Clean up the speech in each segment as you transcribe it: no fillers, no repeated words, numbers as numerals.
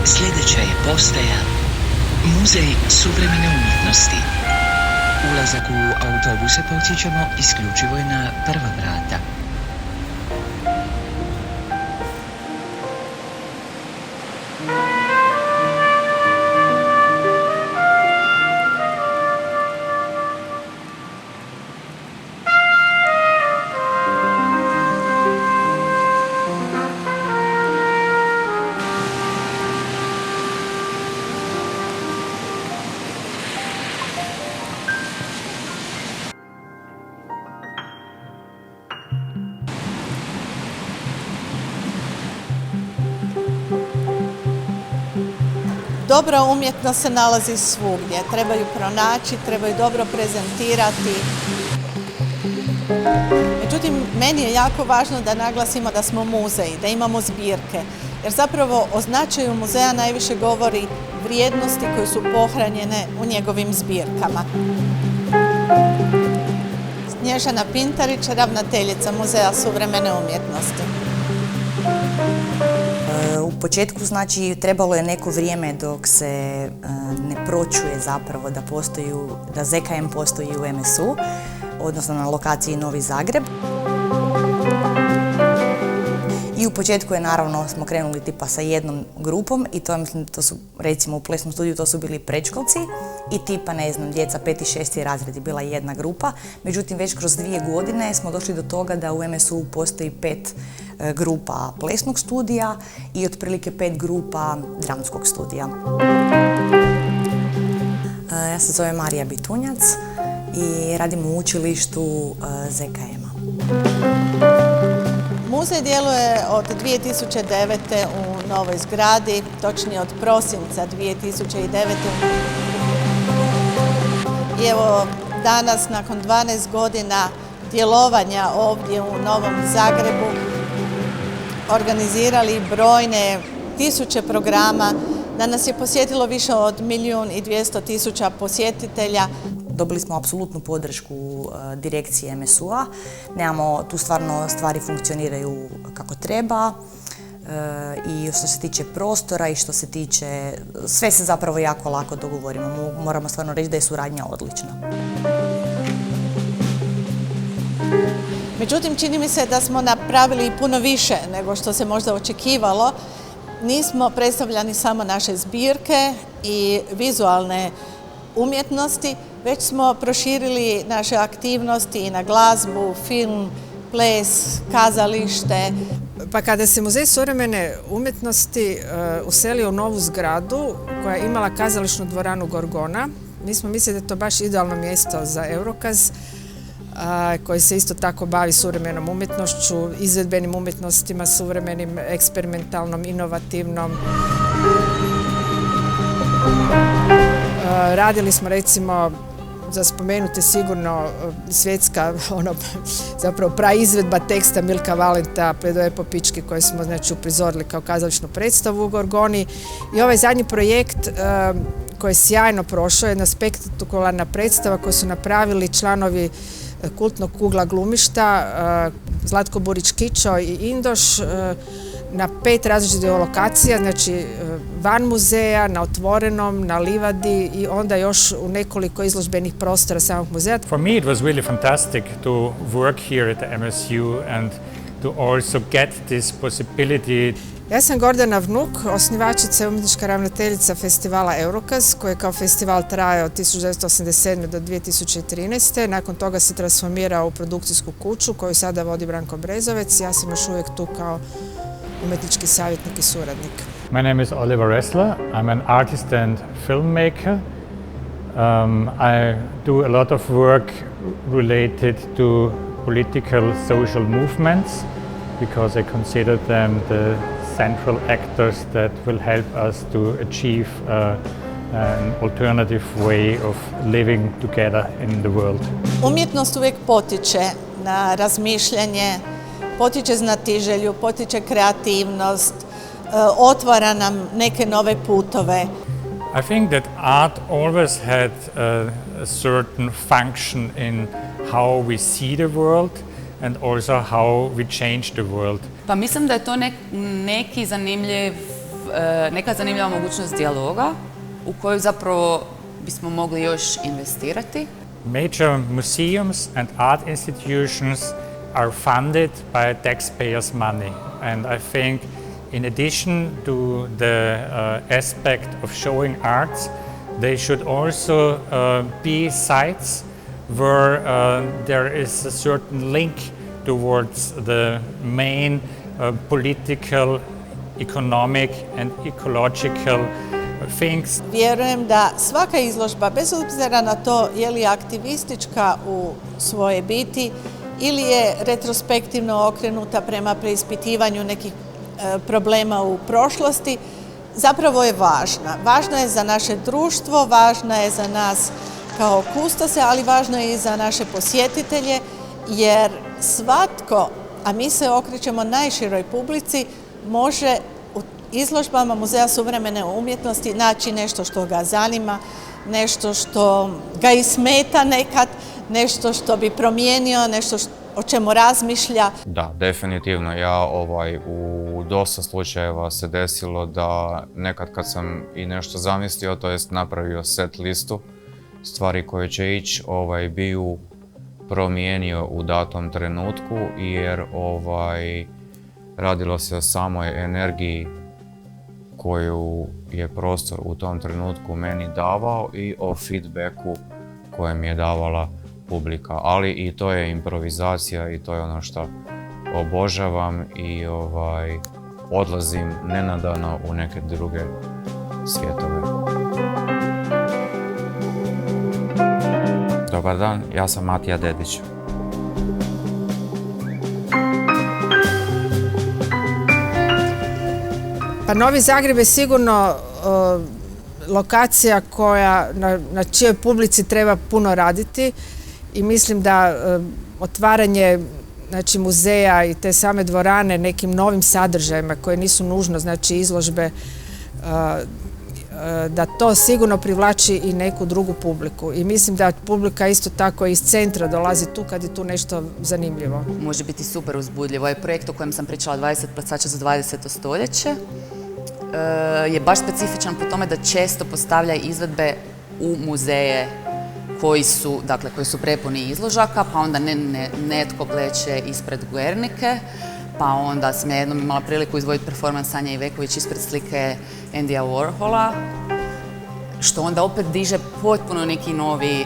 Sljedeća je postaja Muzej suvremene umjetnosti. Ulazak u autobuse, podsjećamo, isključivo je na prva vrata. Dobra umjetnost se nalazi svugdje. Treba ju pronaći, treba ju dobro prezentirati. Međutim, meni je jako važno da naglasimo da smo muzej, da imamo zbirke. Jer zapravo o značaju muzeja najviše govori vrijednosti koje su pohranjene u njegovim zbirkama. Snježana Pintarić, ravnateljica Muzeja suvremene umjetnosti. U početku, znači, trebalo je neko vrijeme dok se ne pročuje zapravo da ZKM postoji u MSU, odnosno na lokaciji Novi Zagreb. I u početku je, naravno, smo krenuli tipa sa jednom grupom i to su, recimo, u plesnom studiju to su bili predškolci i tipa, ne znam, djeca 5. i 6. razred je bila jedna grupa. Međutim, već kroz 2 godine smo došli do toga da u MSU postoji 5 grupa plesnog studija i otprilike 5 grupa dramskog studija. Ja se zovem Marija Bitunjac i radim u učilištu ZKM-a. Muzej djeluje od 2009. u novoj zgradi, točnije od prosinca 2009. I evo danas, nakon 12 godina djelovanja ovdje u Novom Zagrebu, organizirali brojne tisuće programa. Danas je posjetilo više od 1.200.000 posjetitelja. Dobili smo apsolutnu podršku direkcije MSU-a. Tu stvarno stvari funkcioniraju kako treba i što se tiče prostora i što se tiče... Sve se zapravo jako lako dogovorimo. Moramo stvarno reći da je suradnja odlična. Međutim, čini mi se da smo napravili puno više nego što se možda očekivalo. Nismo predstavljani samo naše zbirke i vizualne umjetnosti, već smo proširili naše aktivnosti i na glazbu, film, ples, kazalište. Pa kada se Muzej suvremene umjetnosti uselio u novu zgradu koja je imala kazališnu dvoranu Gorgona, mi smo mislili da je to baš idealno mjesto za Eurokaz, koji se isto tako bavi suvremenom umjetnošću, izvedbenim umjetnostima, suvremenim, eksperimentalnom, inovativnom. Radili smo, recimo, za spomenuti sigurno svjetska, zapravo praizvedba teksta Milka Valenta Pledoje po pički koji smo, znači, uprizorili kao kazališnu predstavu u Gorgoni. I ovaj zadnji projekt koji je sjajno prošao, jedna spektakularna predstava koju su napravili članovi kultnog Kugla glumišta, Zlatko Burić-Kičo i Indoš, na 5 različitih lokacija, znači van muzeja, na otvorenom, na livadi i onda još u nekoliko izložbenih prostora samog muzeja. For me it was really fantastic to work here at the MSU and to also get this possibility. Ja sam Gordana Vnuk, osnivačica i umjetnička ravnateljica festivala Eurokaz, koji je kao festival trajao od 1987. do 2013. Nakon toga se transformirao u produkcijsku kuću koju sada vodi Branko Brezovec. Ja sam još uvijek tu kao umjetnički savjetnik i suradnik. My name is Oliver Ressler. I'm an artist and filmmaker. I do a lot of work related to political social movements because I consider them the central actors that will help us to achieve an alternative way of living together in the world. Umjetnost uvijek potiče na razmišljanje, potiče znatiželju, potiče kreativnost, otvara nam neke nove putove. I think that art always had a certain function in how we see the world and also how we change the world. Pa mislim da je to neki zanimljiv neka zanimljiva mogućnost dijaloga u koju zapravo bismo mogli još investirati. Major museums and art institutions are funded by taxpayers' money, and I think in addition to the aspect of showing arts, they should also be sites where there is a certain link towards the main political, economic and ecological things. Vjerujem da svaka izložba, bez obzira na to je li aktivistička u svoje biti ili je retrospektivno okrenuta prema preispitivanju nekih problema u prošlosti, zapravo je važna. Važna je za naše društvo, važna je za nas kao kustose, ali važno je i za naše posjetitelje, jer svatko, a mi se okrećemo najširoj publici, može u izložbama Muzeja suvremene umjetnosti naći nešto što ga zanima, nešto što ga i smeta nekad, nešto što bi promijenio, nešto o čemu razmišlja. Da, definitivno. Ja u dosta slučajeva se desilo da nekad kad sam i nešto zamislio, to jest napravio set listu stvari koje će ići, bi ju promijenio u datom trenutku, jer radilo se o samoj energiji koju je prostor u tom trenutku meni davao i o feedbacku koje mi je davala publika. Ali i to je improvizacija i to je ono što obožavam i odlazim nenadano u neke druge svjetove. Dobar dan, ja sam Matija Dedić. Pa Novi Zagreb je sigurno lokacija na čijoj publici treba puno raditi i mislim da otvaranje muzeja i te same dvorane nekim novim sadržajima koje nisu nužno izložbe, da to sigurno privlači i neku drugu publiku. I mislim da publika isto tako iz centra dolazi tu kad je tu nešto zanimljivo. Može biti super uzbudljivo. Ovaj projekt o kojem sam pričala, 20 plesača za 20. stoljeće, je baš specifičan po tome da često postavlja izvedbe u muzeje koji su prepuni izložaka, pa onda netko pleće ispred Guernike, pa onda sam ja jednom imala priliku izvoditi performans Sanje Iveković ispred slike Andyja Warhola, što onda opet diže potpuno neki novi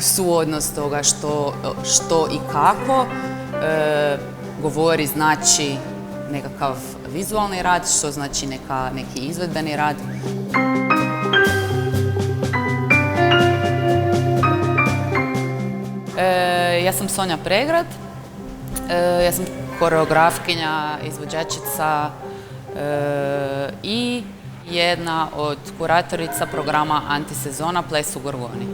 suodnos toga što i kako govori, znači nekakav vizualni rad, što znači neki izvedbeni rad. Ja sam Sonja Pregrad, ja sam koreografkinja, izvođačica i jedna od kuratorica programa Antisezona Ples u Gorgoni.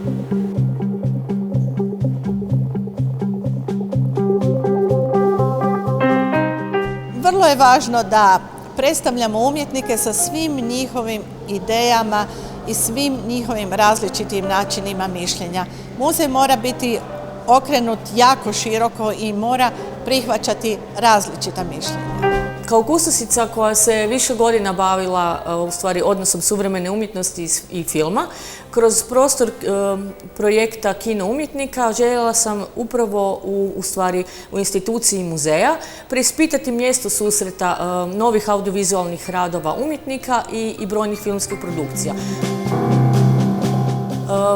Vrlo je važno da predstavljamo umjetnike sa svim njihovim idejama i svim njihovim različitim načinima mišljenja. Muzej mora biti okrenut jako široko i mora prihvaćati različita mišljenja. Kao kustosica koja se više godina bavila odnosom suvremene umjetnosti i filma, kroz prostor projekta Kino umjetnika željela sam upravo u instituciji muzeja preispitati mjesto susreta novih audiovizualnih radova umjetnika i brojnih filmskih produkcija.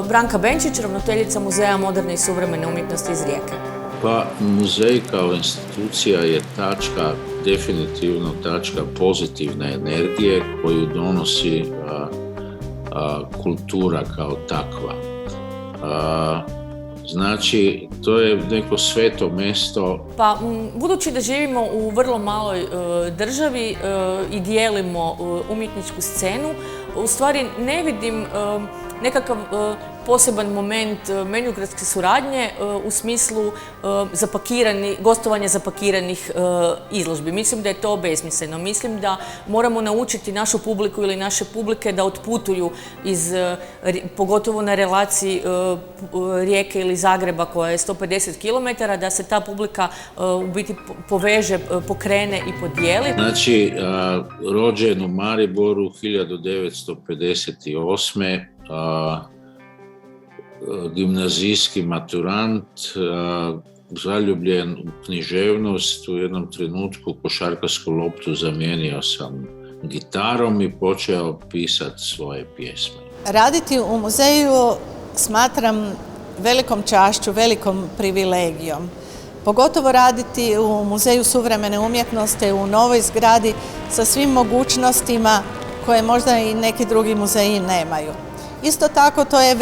Branka Benčić, ravnateljica Muzeja moderne i suvremene umjetnosti iz Rijeke. Pa muzej kao institucija je definitivno tačka pozitivne energije koju donosi kultura kao takva. Znači, to je neko sveto mjesto. Pa, budući da živimo u vrlo maloj državi i dijelimo umjetničku scenu, u stvari ne vidim nekakav poseban moment međugradske suradnje u smislu gostovanja zapakiranih izložbi. Mislim da je to besmisleno. Mislim da moramo naučiti našu publiku ili naše publike da otputuju pogotovo na relaciji Rijeke ili Zagreba koja je 150 km, da se ta publika u biti poveže, pokrene i podijeli. Znači, rođen u Mariboru 1958. Gimnazijski maturant, zaljubljen u književnost, u jednom trenutku košarkašku loptu zamijenio sam gitarom i počeo pisati svoje pjesme. Raditi u muzeju smatram velikom čašću, velikom privilegijom. Pogotovo raditi u Muzeju suvremene umjetnosti u novoj zgradi sa svim mogućnostima koje možda i neki drugi muzeji nemaju. Isto tako to je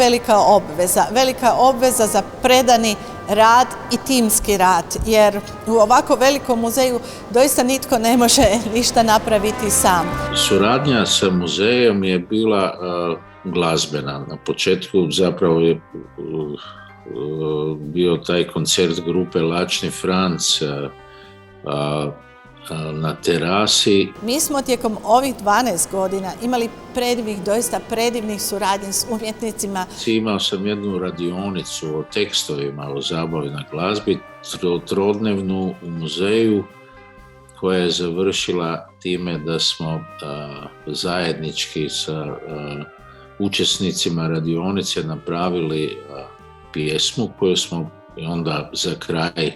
velika obveza za predani rad i timski rad, jer u ovako velikom muzeju doista nitko ne može ništa napraviti sam. Suradnja sa muzejom je bila glazbena. Na početku zapravo je bio taj koncert grupe Lačni Franc na terasi. Mi smo tijekom ovih 12 godina imali doista predivnih suradnji s umjetnicima. Imao sam jednu radionicu o tekstovima, o zabavi na glazbi, trodnevnu u muzeju, koja je završila time da smo zajednički sa učesnicima radionice napravili pjesmu koju smo onda za kraj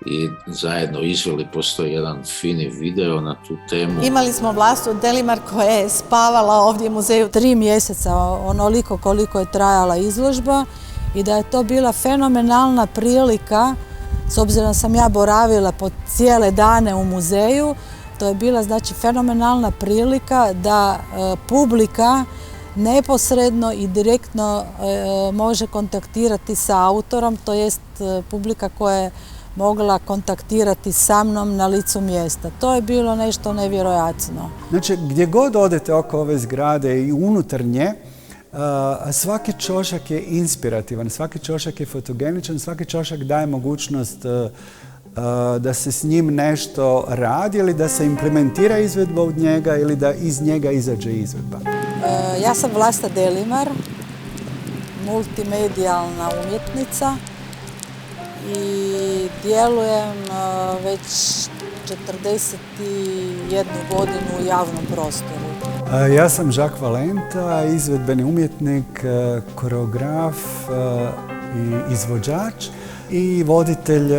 i zajedno izveli. Postoji jedan fini video na tu temu. Imali smo Vlastu Delimar koja je spavala ovdje u muzeju 3 mjeseca, onoliko koliko je trajala izložba, i da je to bila fenomenalna prilika, s obzirom da sam ja boravila po cijele dane u muzeju, to je bila znači fenomenalna prilika da publika neposredno i direktno može kontaktirati sa autorom, to jest publika koja je mogla kontaktirati sa mnom na licu mjesta. To je bilo nešto nevjerojatno. Znači, gdje god odete oko ove zgrade i unutar nje, svaki ćošak je inspirativan, svaki ćošak je fotogeničan, svaki ćošak daje mogućnost da se s njim nešto radi ili da se implementira izvedba od njega ili da iz njega izađe izvedba. Ja sam Vlasta Delimar, multimedijalna umjetnica i djelujem već 41 godinu u javnom prostoru. Ja sam Jacques Valenta, izvedbeni umjetnik, koreograf i izvođač i voditelj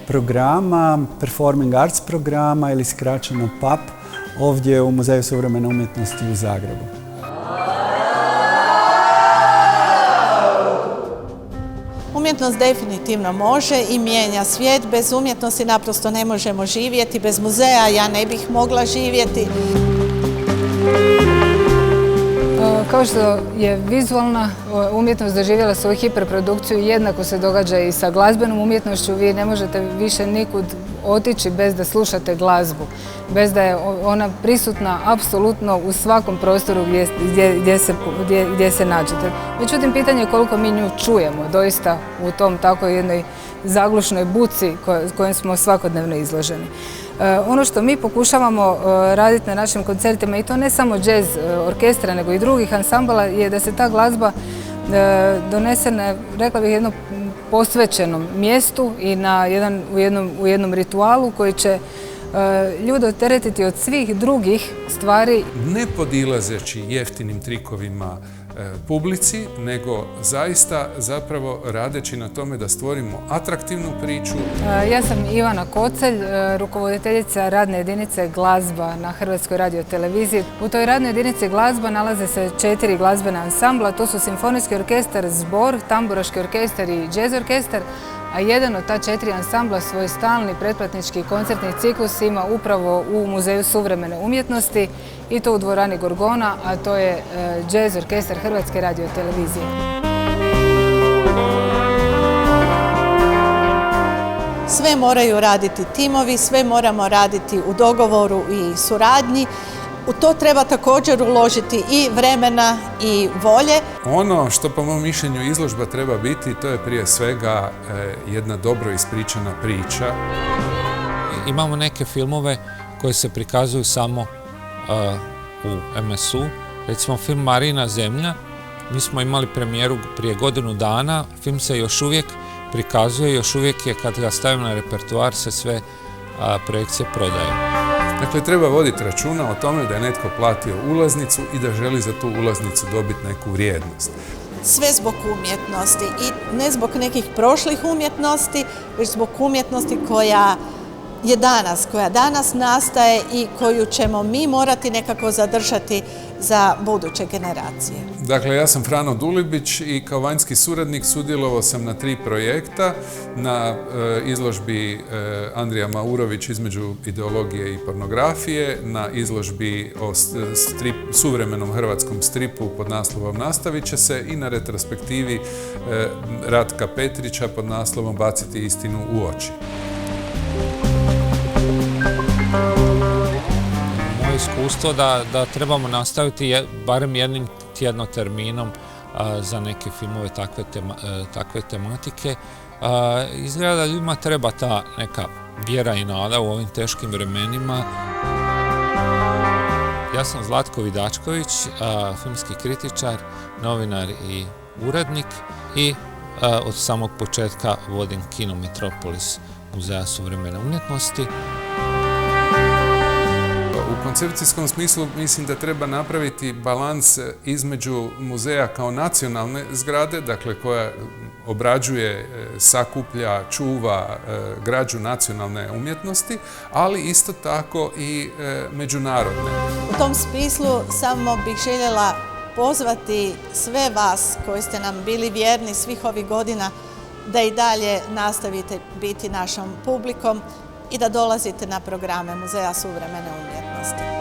programa, Performing Arts programa ili skraćeno PAP, ovdje u Muzeju suvremene umjetnosti u Zagrebu. Umjetnost definitivno može i mijenja svijet. Bez umjetnosti naprosto ne možemo živjeti. Bez muzeja ja ne bih mogla živjeti. Kao što je vizualna umjetnost doživjela svoju hiperprodukciju, jednako se događa i sa glazbenom umjetnošću. Vi ne možete više nikud otići bez da slušate glazbu, bez da je ona prisutna apsolutno u svakom prostoru gdje se nađete. Međutim, pitanje je koliko mi nju čujemo doista u tom tako jednoj zaglušnoj buci kojom smo svakodnevno izloženi. Ono što mi pokušavamo raditi na našim koncertima, i to ne samo jazz orkestra, nego i drugih ansambala, je da se ta glazba donese na, rekla bih, jednom posvećenom mjestu i u jednom ritualu koji će ljude oteretiti od svih drugih stvari. Ne podilazeći jeftinim trikovima publici, nego zaista zapravo radeći na tome da stvorimo atraktivnu priču. Ja sam Ivana Kocelj, rukovoditeljica radne jedinice glazba na Hrvatskoj radioteleviziji. U toj radnoj jedinici glazba nalaze se 4 glazbena ansambla, to su Simfonijski orkestar Zbor, Tamburaški orkestar i Jazz orkestar, a jedan od ta 4 ansambla svoj stalni pretplatnički koncertni ciklus ima upravo u Muzeju suvremene umjetnosti, i to u dvorani Gorgona, a to je Jazz orkestar Hrvatske radiotelevizije. Sve moraju raditi timovi, sve moramo raditi u dogovoru i suradnji U to treba također uložiti i vremena i volje. Ono što po mom mišljenju izložba treba biti, to je prije svega jedna dobro ispričana priča. Imamo neke filmove koji se prikazuju samo u MSU. Recimo film Marina zemlja, mi smo imali premijeru prije godinu dana, film se još uvijek prikazuje, još uvijek je kad ga stavimo na repertoar se sve projekcije prodaju. Dakle, treba voditi računa o tome da je netko platio ulaznicu i da želi za tu ulaznicu dobiti neku vrijednost. Sve zbog umjetnosti i ne zbog nekih prošlih umjetnosti, već zbog umjetnosti koja je danas, koja danas nastaje i koju ćemo mi morati nekako zadržati za buduće generacije. Dakle, ja sam Frano Dulibić i kao vanjski suradnik sudjelovao sam na 3 projekta, na izložbi Andrija Maurović između ideologije i pornografije, na izložbi o suvremenom hrvatskom stripu pod naslovom Nastavit će se i na retrospektivi Ratka Petrića pod naslovom Baciti istinu u oči. Moje iskustvo da trebamo nastaviti barem jednim tjedno terminom za neke filmove takve tematike. Izgleda da ljudima treba ta neka vjera i nada u ovim teškim vremenima. Ja sam Zlatko Vidačković, filmski kritičar, novinar i urednik i od samog početka vodim Kino Metropolis Muzeja suvremene umjetnosti. U koncepcijskom smislu mislim da treba napraviti balans između muzeja kao nacionalne zgrade, dakle koja obrađuje, sakuplja, čuva građu nacionalne umjetnosti, ali isto tako i međunarodne. U tom smislu samo bih željela pozvati sve vas koji ste nam bili vjerni svih ovih godina da i dalje nastavite biti našom publikom i da dolazite na programe Muzeja suvremene umjetnosti.